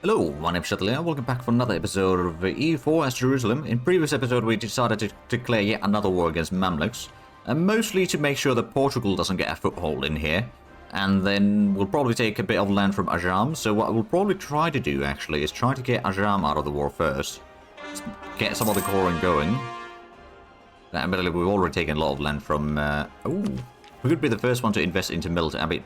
Hello, my name's Shuttler, welcome back for another episode of EU4 as Jerusalem. In previous episode we decided to declare yet another war against Mamluks, and mostly to make sure that Portugal doesn't get a foothold in here. And then we'll probably take a bit of land from Ajam, so what we'll probably try to do actually is try to get Ajam out of the war first. Get some of the coring going. Admittedly, we've already taken a lot of land from... we could be the first one to invest into military.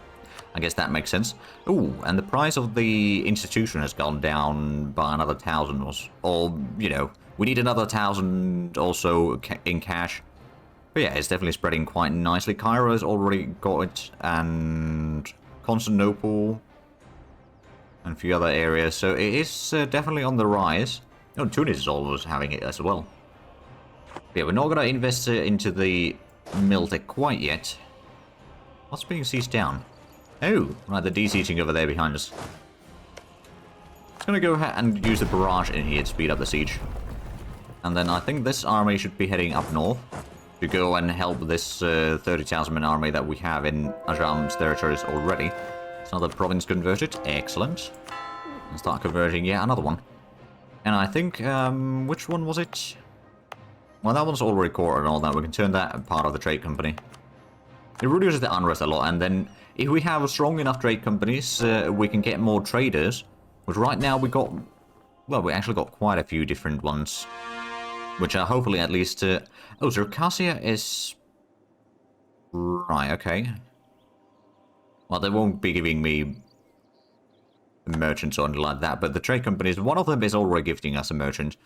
I guess that makes sense. Ooh, and the price of the institution has gone down by another 1,000 or, you know, we need another 1,000 also in cash. But yeah, it's definitely spreading quite nicely. Cairo has already got it, and Constantinople, and a few other areas. So it is definitely on the rise. Oh, Tunis is always having it as well. But yeah, we're not going to invest into the militech quite yet. What's being sieged down? Oh, right, the de-sieging over there behind us. Just gonna go ahead and use the barrage in here to speed up the siege. And then I think this army should be heading up north to go and help this 30,000 man army that we have in Ajam's territories already. It's another province converted. Excellent. And start converting, yeah, another one. And I think, which one was it? Well, that one's already core and all that. We can turn that part of the trade company. It reduces the unrest a lot, and then if we have strong enough trade companies, we can get more traders. But right now we got, well, we actually got quite a few different ones, which are hopefully at least. Oh, Circassia is right. Okay. Well, they won't be giving me merchants or anything like that, but the trade companies, one of them is already gifting us a merchant.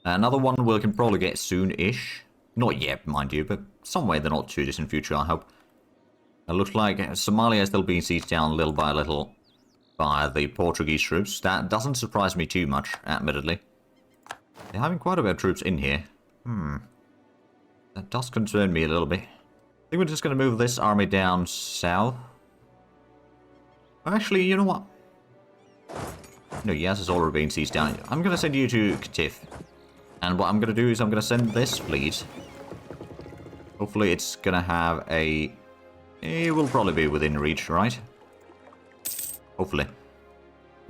Another one we can probably get soon-ish. Not yet, mind you, but somewhere in the not too distant future, I hope. It looks like Somalia is still being sieged down little by little by the Portuguese troops. That doesn't surprise me too much, admittedly. They're having quite a bit of troops in here. That does concern me a little bit. I think we're just going to move this army down south. Actually, you know what? No, Yaz has already been sieged down. I'm going to send you to Katif. And what I'm going to do is I'm going to send this fleet. Hopefully it's going to have a... It will probably be within reach, right? Hopefully.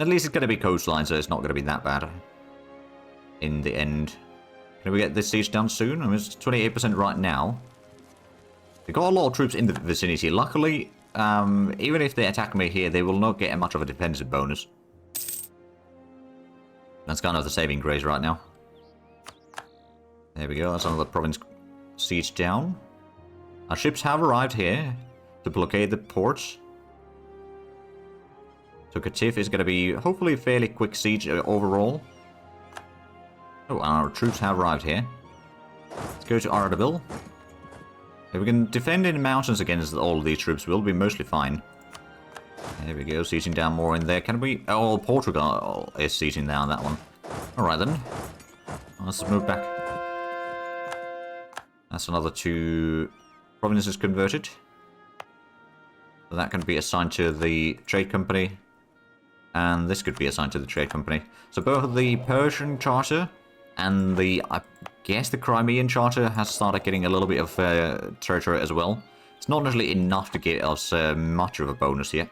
At least it's going to be coastline, so it's not going to be that bad. In the end. Can we get this siege done soon? I mean, it's 28% right now. They've got a lot of troops in the vicinity. Luckily, even if they attack me here, they will not get much of a defensive bonus. That's kind of the saving grace right now. There we go, that's another province siege down. Our ships have arrived here to blockade the ports. So Katif is going to be hopefully a fairly quick siege overall. Oh, and our troops have arrived here. Let's go to Ardabil. If we can defend in the mountains against all of these troops, we'll be mostly fine. There we go, sieging down more in there. Can we... Oh, Portugal is sieging down that one. Alright then. Let's move back. That's another 2 provinces converted. So that can be assigned to the trade company. And this could be assigned to the trade company. So both the Persian charter and the, I guess the Crimean charter has started getting a little bit of territory as well. It's not necessarily enough to get us much of a bonus yet.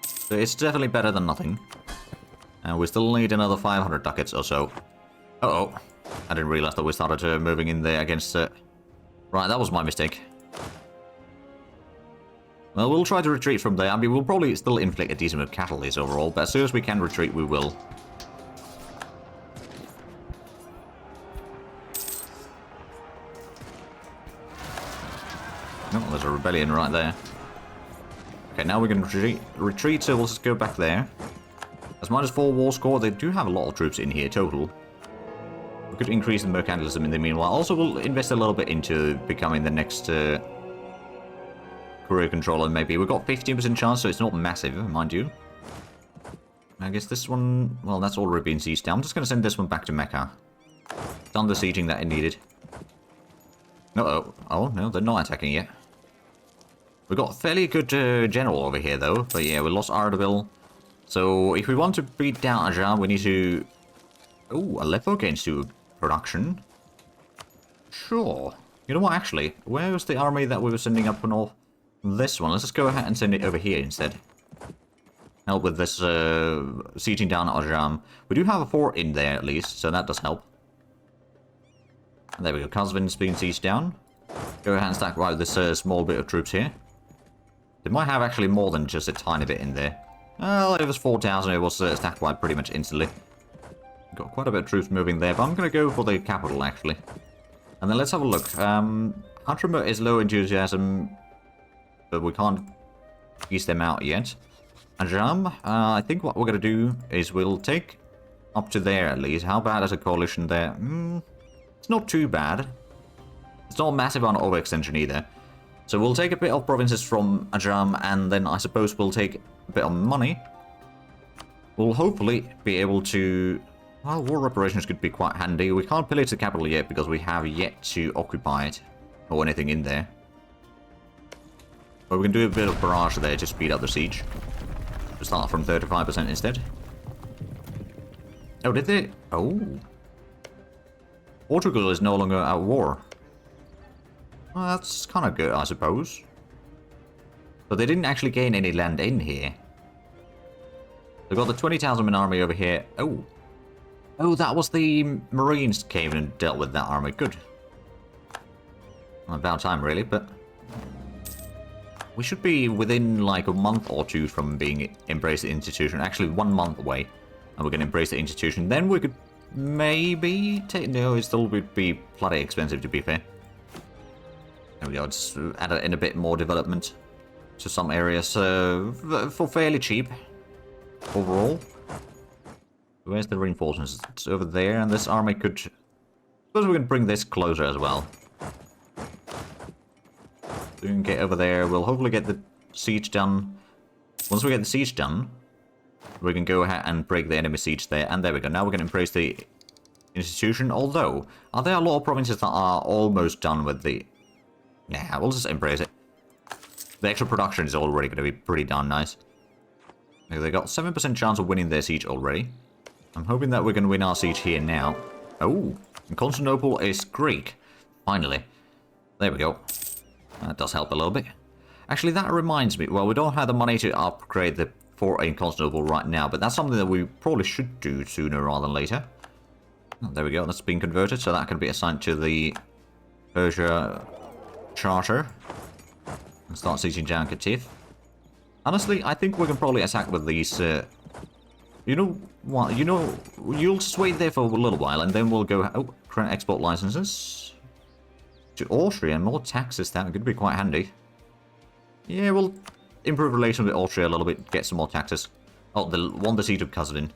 So it's definitely better than nothing. And we still need another 500 ducats or so. Uh-oh. I didn't realize that we started moving in there against... Right, that was my mistake. Well, we'll try to retreat from there. I mean, we'll probably still inflict a decent amount of casualties overall, but as soon as we can retreat, we will. Oh, there's a rebellion right there. Okay, now we can retreat, so we'll just go back there. As -4 war score, they do have a lot of troops in here total. We could increase the mercantilism in the meanwhile. Also, we'll invest a little bit into becoming the next career controller, maybe. We've got 15% chance, so it's not massive, mind you. I guess this one... Well, that's already been sieged down. I'm just going to send this one back to Mecca. Done the sieging that it needed. Uh-oh. Oh, no, they're not attacking yet. We've got a fairly good general over here, though. But yeah, we lost Ardabil. So, if we want to beat down Ajah, we need to... Oh, Aleppo gains 2 production. Sure. You know what, actually? Where was the army that we were sending up north? This one. Let's just go ahead and send it over here instead. help with this sieging down Ajam. We do have a fort in there at least, so that does help. And there we go, Kazvin's being sieged down. Go ahead and stack right with this small bit of troops here. They might have actually more than just a tiny bit in there. Well, it was 4,000, it was stacked wide pretty much instantly. Got quite a bit of troops moving there, but I'm going to go for the capital actually. And then let's have a look. Antrim is low enthusiasm, but we can't ease them out yet. Ajam, I think what we're going to do is we'll take up to there at least. How bad is a coalition there? It's not too bad. It's not massive on overextension either. So we'll take a bit of provinces from Ajam, and then I suppose we'll take a bit of money. We'll hopefully be able to... Well, war reparations could be quite handy. We can't pillage the capital yet because we have yet to occupy it or anything in there. But we can do a bit of barrage there to speed up the siege. We'll start from 35% instead. Oh, did they? Oh. Portugal is no longer at war. Well, that's kind of good, I suppose. But they didn't actually gain any land in here. They've got the 20,000 man army over here. Oh. Oh, that was the Marines came and dealt with that army. Good. Well, about time, really, but... We should be within, like, a month or two from being embraced the institution. Actually, 1 month away. And we're going to embrace the institution. Then we could maybe take... No, it still would be bloody expensive, to be fair. There we go, just add in a bit more development to some areas for fairly cheap overall. Where's the reinforcements? It's over there, and this army could... Suppose we can bring this closer as well. So we can get over there, we'll hopefully get the siege done. Once we get the siege done, we can go ahead and break the enemy siege there, and there we go. Now we're going to embrace the institution, although, are there a lot of provinces that are almost done with the... Nah, we'll just embrace it. The extra production is already going to be pretty darn nice. They got 7% chance of winning their siege already. I'm hoping that we can win our siege here now. Oh, and Constantinople is Greek. Finally. There we go. That does help a little bit. Actually, that reminds me. Well, we don't have the money to upgrade the fort in Constantinople right now, but that's something that we probably should do sooner rather than later. Oh, there we go. That's been converted, so that can be assigned to the Persia Charter. And start sieging down Katif. Honestly, I think we can probably attack with these... you know what? You know, you'll just wait there for a little while, and then we'll go... Oh, current export licenses. To Austria, more taxes. That could be quite handy. Yeah, we'll improve relations with Austria a little bit, get some more taxes. Oh, the siege of Kazvin.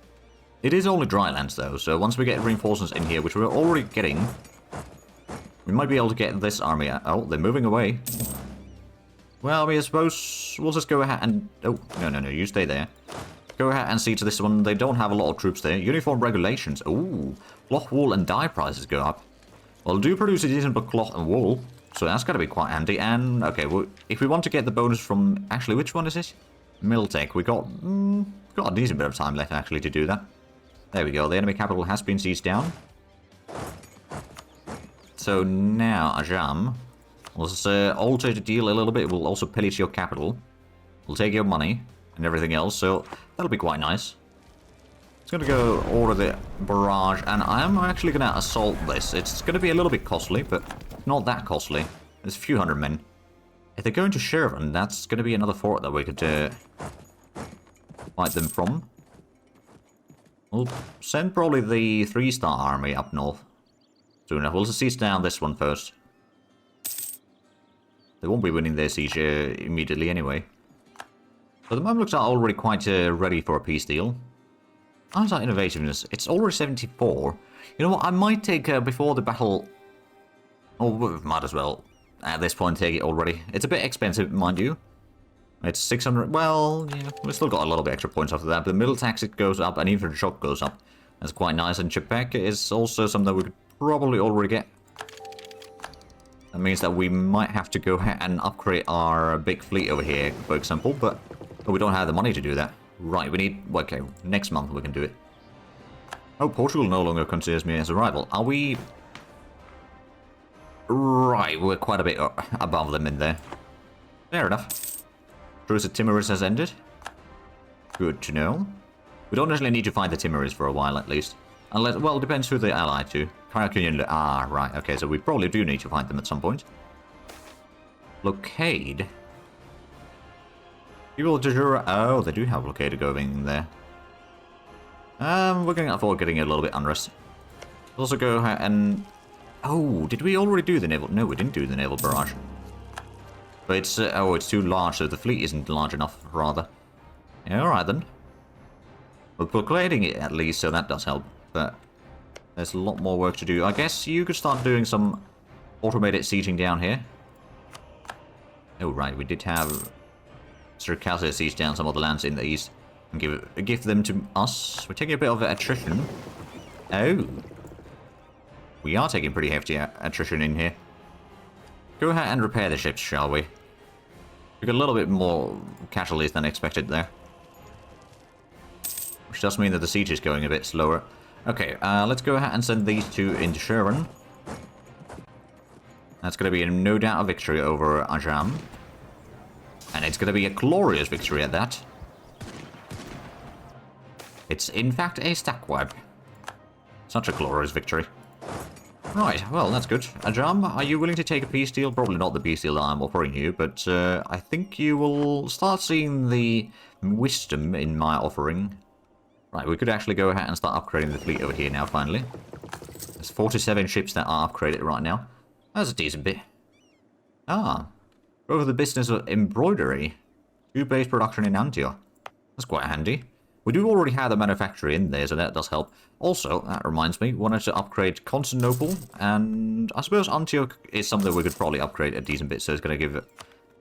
It is only dry lands, though, so once we get reinforcements in here, which we're already getting... We might be able to get this army out. Oh, they're moving away. Well, I suppose we'll just go ahead and... Oh, no, you stay there. Go ahead and see to this one. They don't have a lot of troops there. Uniform regulations. Ooh, cloth, wool, and dye prices go up. Well, do produce a decent bit of cloth and wool, so that's got to be quite handy. And, okay, well, if we want to get the bonus from... Actually, which one is this? Miltech. We got a decent bit of time left, actually, to do that. There we go. The enemy capital has been seized down. So now, Ajam, we'll just alter the deal a little bit. We'll also pillage your capital. We'll take your money and everything else, so that'll be quite nice. It's going to go order the barrage, and I'm actually going to assault this. It's going to be a little bit costly, but not that costly. There's a few hundred men. If they're going to Sheridan, that's going to be another fort that we could fight them from. We'll send probably the 3-star army up north. Soon enough. We'll just siege down this one first. They won't be winning their siege immediately anyway. But the Mamluks are already quite ready for a peace deal. How's our innovativeness? It's already 74. You know what? I might take before the battle... Oh, we might as well at this point take it already. It's a bit expensive, mind you. It's 600... Well, yeah, we've still got a little bit extra points after that. But the middle tax it goes up and even the shock goes up. That's quite nice. And Chapek is also something that we could probably already get. That means that we might have to go ahead and upgrade our big fleet over here, for example, but we don't have the money to do that. Right, we need... Okay, next month we can do it. Oh, Portugal no longer considers me as a rival. Are we... Right, we're quite a bit above them in there. Fair enough. Truce at Timorous has ended. Good to know. We don't actually need to fight the Timorese for a while, at least. Unless, well, it depends who they ally to. Ah, right. Okay, so we probably do need to fight them at some point. Blockade. People de jure. Oh, they do have blockade going there. We're going to avoid getting a little bit unrest. Also go ahead and... Oh, did we already do the naval... No, we didn't do the naval barrage. But it's... oh, it's too large, so the fleet isn't large enough, rather. Yeah, alright then. We're blockading it at least, so that does help. But there's a lot more work to do. I guess you could start doing some automated sieging down here. Oh, right, we did have Circassia siege down some of the lands in the east. And give them to us. We're taking a bit of attrition. Oh. We are taking pretty hefty attrition in here. Go ahead and repair the ships, shall we? We got a little bit more casualties than expected there. Which does mean that the siege is going a bit slower. Okay, let's go ahead and send these two into Sherwin. That's going to be no doubt a victory over Ajam. And it's going to be a glorious victory at that. It's in fact a stack wipe. Such a glorious victory. Right, well, that's good. Ajam, are you willing to take a peace deal? Probably not the peace deal that I'm offering you, but I think you will start seeing the wisdom in my offering. Right, we could actually go ahead and start upgrading the fleet over here now, finally. There's 47 ships that are upgraded right now. That's a decent bit. Ah, over the business of embroidery. 2 base production in Antioch. That's quite handy. We do already have the manufacturer in there, so that does help. Also, that reminds me, wanted to upgrade Constantinople, and I suppose Antioch is something we could probably upgrade a decent bit, so it's going to give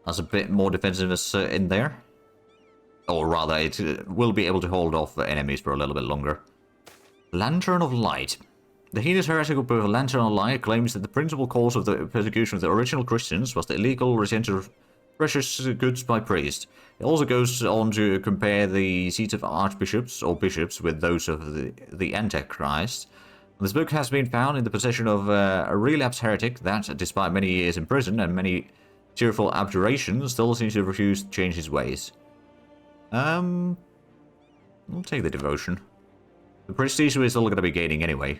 us a bit more defensiveness in there. Or rather, it will be able to hold off the enemies for a little bit longer. Lantern of Light. The heinous heretical book Lantern of Light claims that the principal cause of the persecution of the original Christians was the illegal retention of precious goods by priests. It also goes on to compare the seats of archbishops or bishops with those of the Antichrist. This book has been found in the possession of a relapsed heretic that, despite many years in prison and many tearful abjurations, still seems to refuse to change his ways. We'll take the devotion. The prestige we're still going to be gaining anyway,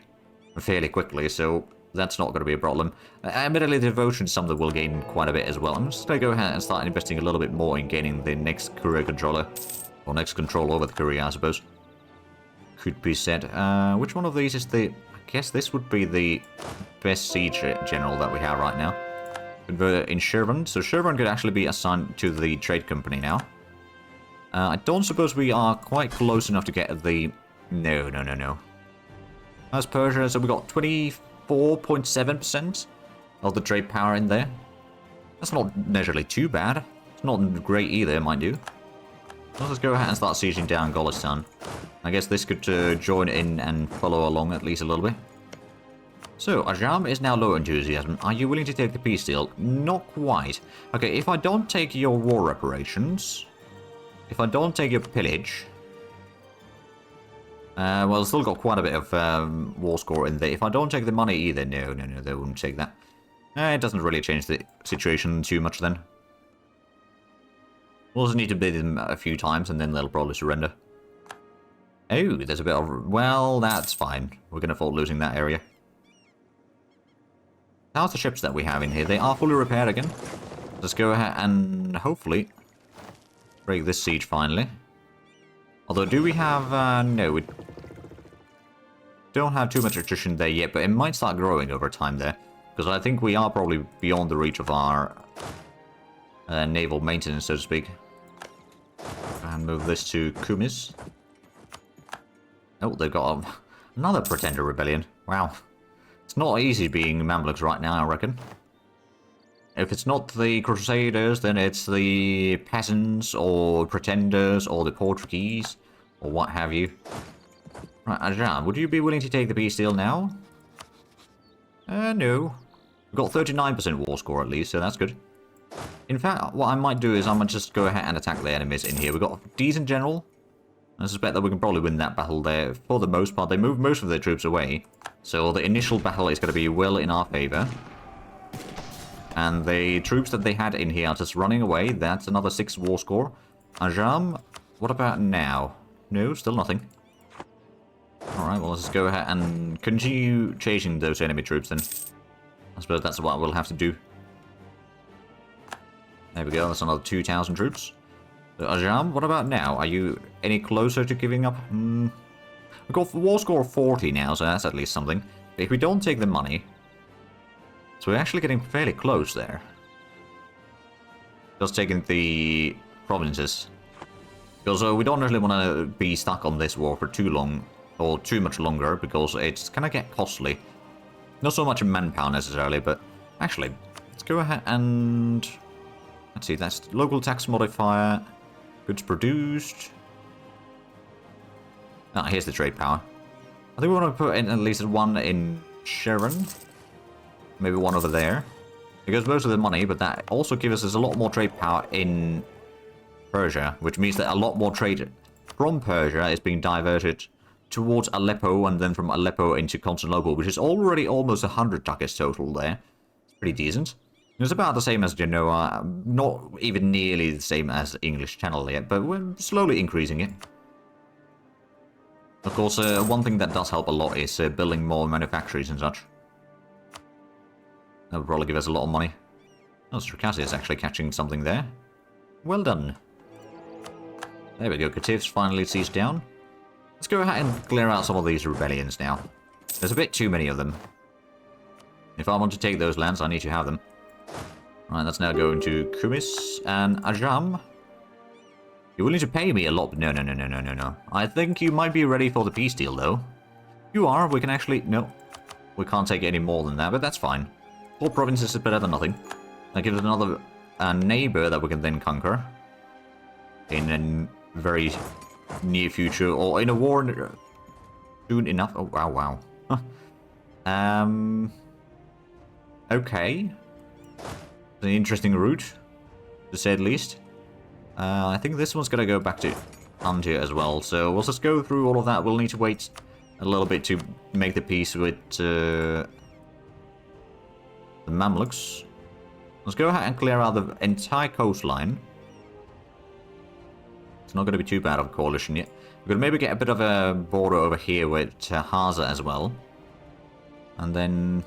fairly quickly, so that's not going to be a problem. Admittedly, the devotion is something we'll gain quite a bit as well. I'm just going to go ahead and start investing a little bit more in gaining the next courier controller. Or next control over the courier, I suppose. Could be said. Which one of these is the... I guess this would be the best siege general that we have right now. Convert it in Sherwin. So Sherwin could actually be assigned to the trade company now. I don't suppose we are quite close enough to get the... No. That's Persia, so we got 24.7% of the trade power in there. That's not necessarily too bad. It's not great either, mind you. Let's just go ahead and start sieging down Golistan. I guess this could join in and follow along at least a little bit. So, Ajam is now low enthusiasm. Are you willing to take the peace deal? Not quite. Okay, if I don't take your war reparations... If I don't take your pillage... well, still got quite a bit of war score in there. If I don't take the money either, no, they wouldn't take that. It doesn't really change the situation too much then. We'll just need to bid them a few times and then they'll probably surrender. Oh, there's a bit of... Well, that's fine. We're going to fall losing that area. How's the ships that we have in here? They are fully repaired again. Let's go ahead and hopefully break this siege finally. Although, do we have... no, we don't have too much attrition there yet, but it might start growing over time there. Because I think we are probably beyond the reach of our naval maintenance, so to speak. And move this to Kumis. Oh, they've got another Pretender Rebellion. Wow. It's not easy being Mamluks right now, I reckon. If it's not the Crusaders, then it's the peasants, or Pretenders, or the Portuguese, or what have you. Right, Ajam, would you be willing to take the peace deal now? No. We've got 39% war score at least, so that's good. In fact, what I might do is I might just go ahead and attack the enemies in here. We've got a decent general. I suspect that we can probably win that battle there for the most part. They moved most of their troops away, so the initial battle is going to be well in our favor. And the troops that they had in here are just running away. That's another 6 war score. Ajam, what about now? No, still nothing. Alright, well, let's just go ahead and continue chasing those enemy troops then. I suppose that's what we'll have to do. There we go, that's another 2,000 troops. So, Ajam, what about now? Are you any closer to giving up? We've got a war score of 40 now, so that's at least something. But if we don't take the money... So we're actually getting fairly close there. Just taking the provinces. Because we don't really want to be stuck on this war for too long, or too much longer, because it's gonna get costly. Not so much in manpower necessarily, but actually, let's go ahead and... Let's see, that's local tax modifier, goods produced. Ah, here's the trade power. I think we want to put in at least one in Sharon. Maybe one over there. Because most of the money, but that also gives us a lot more trade power in Persia, which means that a lot more trade from Persia is being diverted towards Aleppo, and then from Aleppo into Constantinople, which is already almost 100 ducats total there. It's pretty decent. It's about the same as Genoa, not even nearly the same as English Channel yet, but we're slowly increasing it. Of course, one thing that does help a lot is building more manufactories and such. That would probably give us a lot of money. Oh, Crusade is actually catching something there. Well done. There we go, Katif's finally ceased down. Let's go ahead and clear out some of these rebellions now. There's a bit too many of them. If I want to take those lands, I need to have them. Right, let's now go into Kumis and Ajam. You're willing to pay me a lot? No. I think you might be ready for the peace deal, though. You are. We can actually... No. We can't take any more than that, but that's fine. 4 provinces is better than nothing. That gives us another neighbor that we can then conquer. In a very near future, or in a war soon enough. Oh, wow. Okay. It's an interesting route, to say the least. I think this one's gonna go back to Antia as well, so we'll just go through all of that. We'll need to wait a little bit to make the peace with the Mamluks. Let's go ahead and clear out the entire coastline. It's not going to be too bad of a coalition yet. We're going to maybe get a bit of a border over here with Haza as well. And then,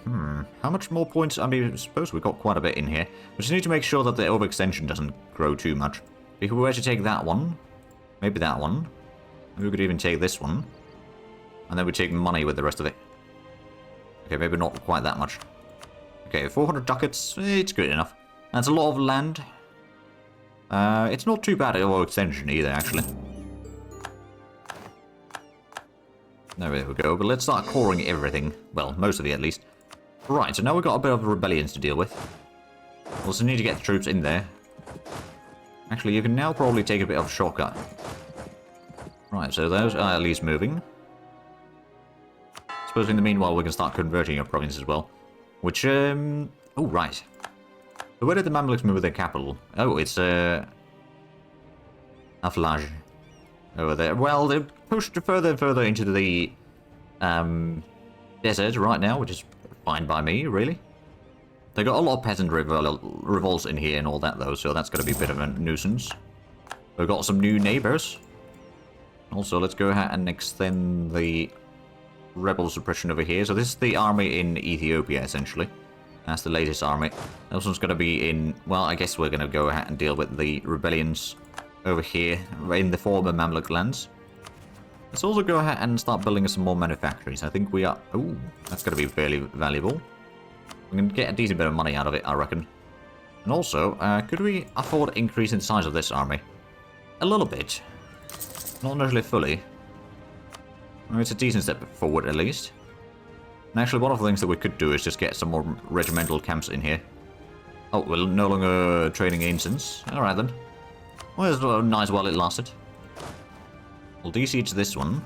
how much more points? I mean, I suppose we've got quite a bit in here. We just need to make sure that the overextension doesn't grow too much. If we were to take that one, maybe that one, maybe we could even take this one. And then we take money with the rest of it. Okay, maybe not quite that much. Okay, 400 ducats, it's good enough. That's a lot of land. It's not too bad at overextension either, actually. There we go, but let's start coring everything. Well, most of it at least. Right, so now we've got a bit of rebellions to deal with. We'll also need to get the troops in there. Actually, you can now probably take a bit of a shortcut. Right, so those are at least moving. I suppose in the meanwhile we can start converting our province as well. Which, oh, right. So where did the Mamluks move their capital? Oh, it's, Aflaj. Over there. Well, they're pushed further and further into the, desert right now, which is fine by me, really. They got a lot of peasant revolts in here and all that, though, so that's going to be a bit of a nuisance. We've got some new neighbors. Also, let's go ahead and extend the rebel suppression over here. So this is the army in Ethiopia, essentially. That's the latest army. This one's going to be in... Well, I guess we're going to go ahead and deal with the rebellions over here in the former Mamluk lands. Let's also go ahead and start building some more manufactories. I think we are... Ooh, that's going to be fairly valuable. We can get a decent bit of money out of it, I reckon. And also, could we afford increasing the size of this army? A little bit. Not necessarily fully. Well, it's a decent step forward, at least. And actually, one of the things that we could do is just get some more regimental camps in here. Oh, we're no longer trading incense. Alright then. Well, it's nice while it lasted. We'll de-siege this one.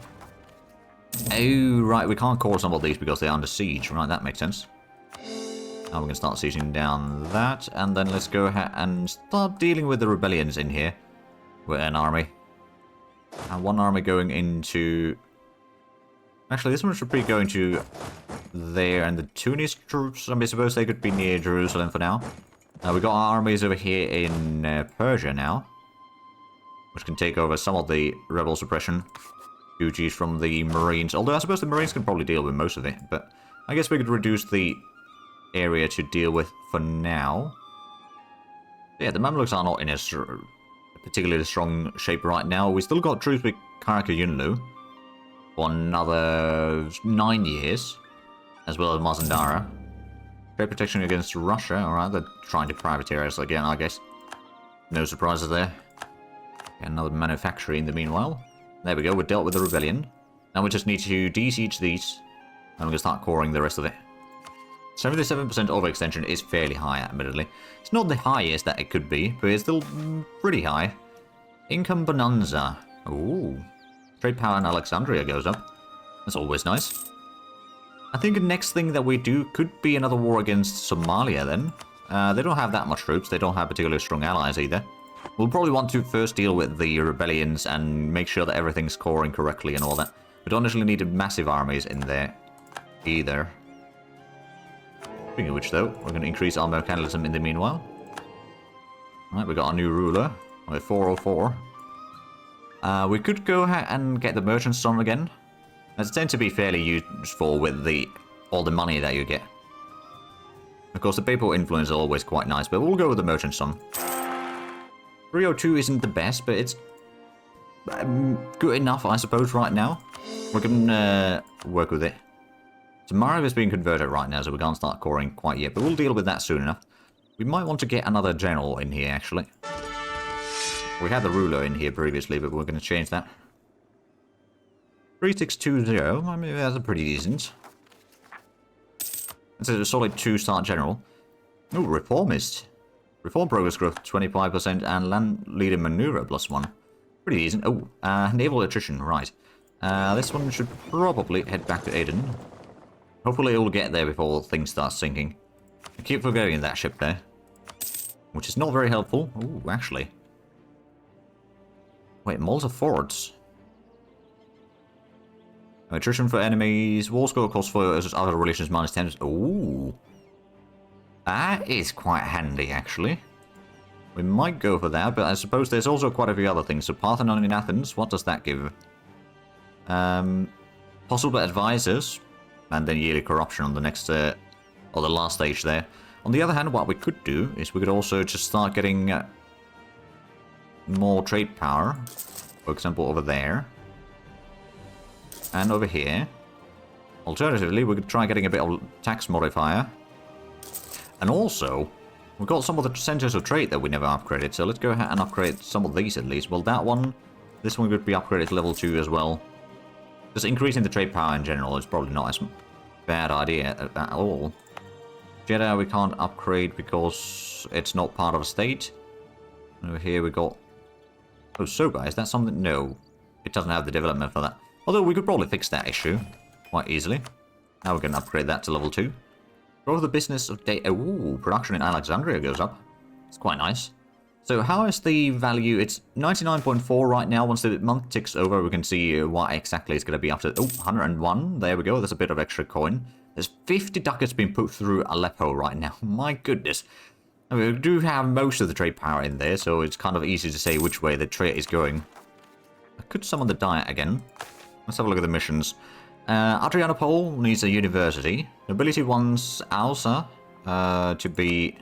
Oh, right, we can't call some of these because they're under siege. Right, that makes sense. Now we're going to start sieging down that, and then let's go ahead and start dealing with the rebellions in here. We're an army. And one army going into... Actually, this one should be going to there, and the Tunis troops, I suppose they could be near Jerusalem for now. We've got our armies over here in Persia now. which can take over some of the rebel suppression duties from the Marines. Although I suppose the Marines can probably deal with most of it, but I guess we could reduce the area to deal with for now. Yeah, the Mamluks are not in a particularly strong shape right now. We still got troops with Karakayunlu for another 9 years, as well as Mazandara. Trade protection against Russia. Alright, they're trying to privateer us again, I guess. No surprises there. Another manufactory in the meanwhile. There we go, we dealt with the rebellion. Now we just need to de-siege these, and we're going to start coring the rest of it. 77% overextension is fairly high, admittedly. It's not the highest that it could be, but it's still pretty high. Income Bonanza. Ooh. Trade power in Alexandria goes up. That's always nice. I think the next thing that we do could be another war against Somalia then. They don't have that much troops. They don't have particularly strong allies either. We'll probably want to first deal with the rebellions and make sure that everything's coring correctly and all that. We don't necessarily need massive armies in there either. Speaking of which, though, we're going to increase our mercantilism in the meanwhile. Alright, we got a new ruler with 404. We could go ahead and get the merchants on again. They tend to be fairly useful with all the money that you get. Of course, the papal influence is always quite nice, but we'll go with the merchants on. 302 isn't the best, but it's good enough, I suppose, right now. We can work with it. Samara is being converted right now, so we can't start coring quite yet, but we'll deal with that soon enough. We might want to get another general in here, actually. We had the ruler in here previously, but we're going to change that. 3620, I mean, that's a pretty decent. It's a solid 2-star general. Ooh, reformist. Reform progress growth 25% and land leader maneuver +1. Pretty decent. Oh, naval attrition, right. This one should probably head back to Aden. Hopefully it will get there before things start sinking. I keep forgetting that ship there, which is not very helpful. Ooh, actually. Wait, Malta forts. Attrition for enemies, war score cost for other relations -10. Ooh. That is quite handy, actually. We might go for that, but I suppose there's also quite a few other things. So Parthenon in Athens, what does that give? Possible advisors, and then yearly corruption on the next, or the last stage there. On the other hand, what we could do is we could also just start getting more trade power. For example, over there. And over here. Alternatively, we could try getting a bit of tax modifier. And also, we've got some of the centers of trade that we never upgraded, so let's go ahead and upgrade some of these at least. Well, that one, this one could be upgraded to level 2 as well. Just increasing the trade power in general is probably not as bad idea at all. Jeddah we can't upgrade because it's not part of a state. Over here we got... Oh, Soba, is that something? No, it doesn't have the development for that. Although we could probably fix that issue quite easily. Now we can upgrade that to level 2. Grow the business of data. Ooh, production in Alexandria goes up. It's quite nice. So how is the value? It's 99.4 right now. Once the month ticks over, we can see what exactly it's going to be after. Oh, 101. There we go. There's a bit of extra coin. There's 50 ducats being put through Aleppo right now. My goodness. I mean, we do have most of the trade power in there, so it's kind of easy to say which way the trade is going. I could summon the Diet again. Let's have a look at the missions. Adrianople needs a university. Nobility wants Alsa to be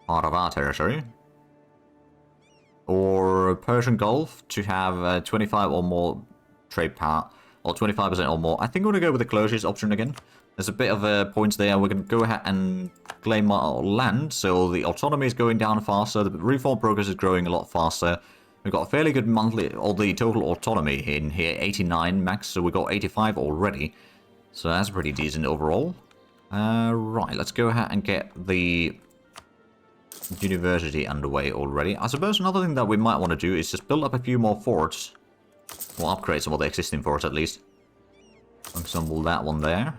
part of our territory. Or Persian Gulf to have 25 or more trade power. Or 25% or more. I think we're going to go with the closures option again. There's a bit of points there. We're going to go ahead and claim our land. So the autonomy is going down faster. The reform progress is growing a lot faster. We've got a fairly good monthly, or the total autonomy in here, 89 max, so we've got 85 already. So that's pretty decent overall. Right, let's go ahead and get the university underway already. I suppose another thing that we might want to do is just build up a few more forts. Or upgrade some of the existing forts at least. For example, that one there.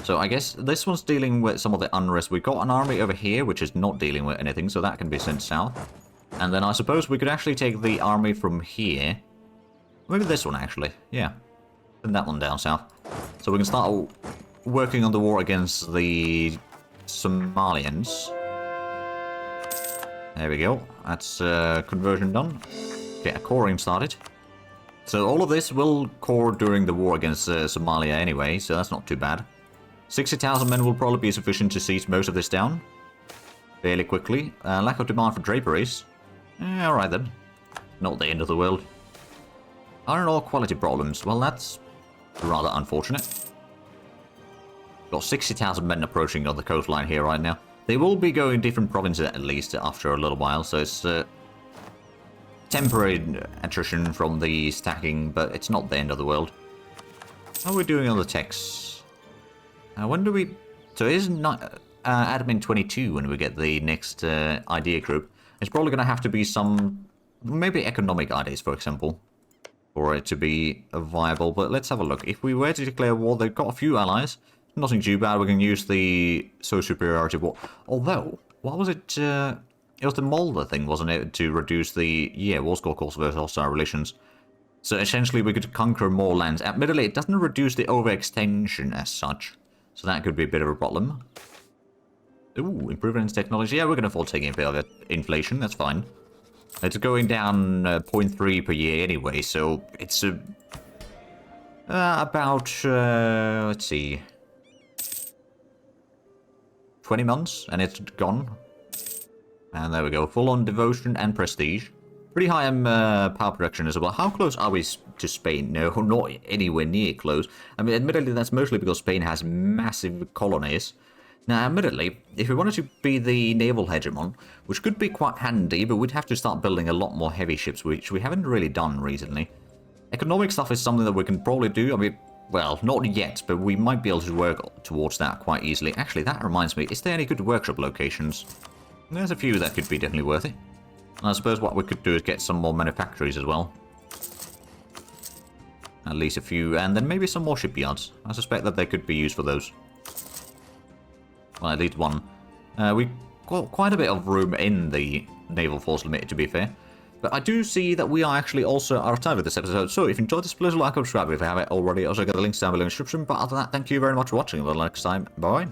So I guess this one's dealing with some of the unrest. We've got an army over here, which is not dealing with anything, so that can be sent south. And then I suppose we could actually take the army from here. Maybe this one, actually. Yeah. Send that one down south. So we can start working on the war against the Somalians. There we go. That's conversion done. Get a coring started. So all of this will core during the war against Somalia anyway, so that's not too bad. 60,000 men will probably be sufficient to seize most of this down fairly quickly. Lack of demand for draperies. Alright then. Not the end of the world. Iron ore quality problems. Well, that's rather unfortunate. Got 60,000 men approaching on the coastline here right now. They will be going different provinces at least after a little while, so it's temporary attrition from the stacking, but it's not the end of the world. How are we doing on the techs? When do we... So it is not admin 22 when we get the next idea group. It's probably going to have to be some... maybe economic ideas, for example, for it to be viable. But let's have a look. If we were to declare war, they've got a few allies. Nothing too bad. We can use the social superiority war. Although, what was it? It was the Mulder thing, wasn't it? To reduce the, war score calls versus hostile relations. So essentially we could conquer more lands. Admittedly, it doesn't reduce the overextension as such. So that could be a bit of a problem. Ooh, improvements in technology. Yeah, we're going to afford taking a bit of inflation. That's fine. It's going down 0.3 per year anyway, so it's about, let's see, 20 months, and it's gone. And there we go, full on devotion and prestige. Pretty high in power production as well. How close are we to Spain? No, not anywhere near close. I mean, admittedly, that's mostly because Spain has massive colonies. Now, admittedly, if we wanted to be the naval hegemon, which could be quite handy, but we'd have to start building a lot more heavy ships, which we haven't really done recently. Economic stuff is something that we can probably do. I mean, well, not yet, but we might be able to work towards that quite easily. Actually, that reminds me, is there any good workshop locations? There's a few that could be definitely worth it. I suppose what we could do is get some more manufactories as well. At least a few, and then maybe some more shipyards. I suspect that they could be used for those. Well, at least one. We got quite a bit of room in the Naval Force Limited, to be fair. But I do see that we are actually also out of time with this episode. So if you enjoyed this, please like and subscribe if you haven't already. Also, get the links down below in the description. But other than that, thank you very much for watching. Until next time, bye.